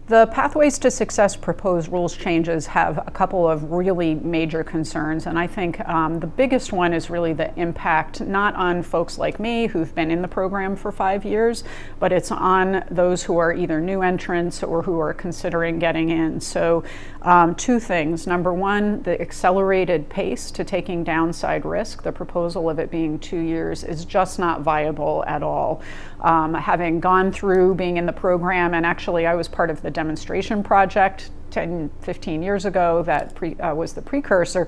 The Pathways to Success proposed rules changes have a couple of really major concerns, and I think the biggest one is really the impact not on folks like me who've been in the program for 5 years, but it's on those who are either new entrants or who are considering getting in. So two things. Number one, the accelerated pace to taking downside risk, the proposal of it being 2 years, is just not viable at all. Having gone through being in the program, and actually I was part of the demonstration project 10, 15 years ago that was the precursor.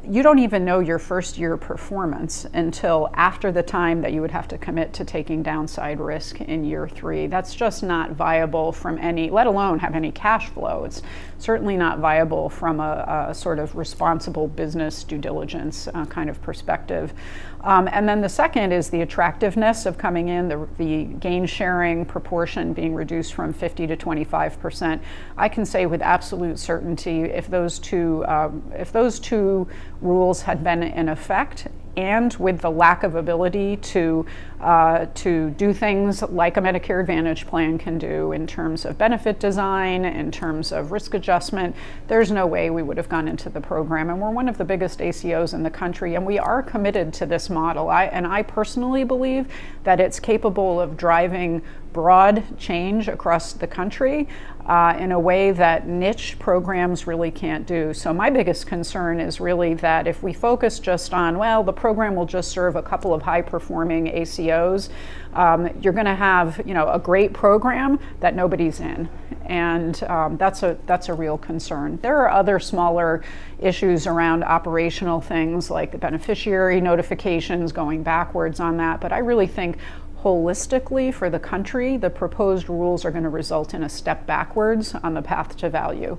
You don't even know your first year performance until after the time that you would have to commit to taking downside risk in year 3. That's just not viable from any, let alone have any cash flow. It's certainly not viable from a sort of responsible business due diligence kind of perspective. And then the second is the attractiveness of coming in, the gain sharing proportion being reduced from 50 to 25%. I can say with absolute certainty if those two rules had been in effect, and with the lack of ability to do things like a Medicare Advantage plan can do in terms of benefit design, in terms of risk adjustment, there's no way we would have gone into the program. And we're one of the biggest ACOs in the country, and we are committed to this model. I personally believe that it's capable of driving broad change across the country in a way that niche programs really can't do. So my biggest concern is really that if we focus just on, well, the program will just serve a couple of high-performing ACOs, you're going to have, a great program that nobody's in, and that's a real concern. There are other smaller issues around operational things like the beneficiary notifications, going backwards on that, but I really think holistically for the country, the proposed rules are going to result in a step backwards on the path to value.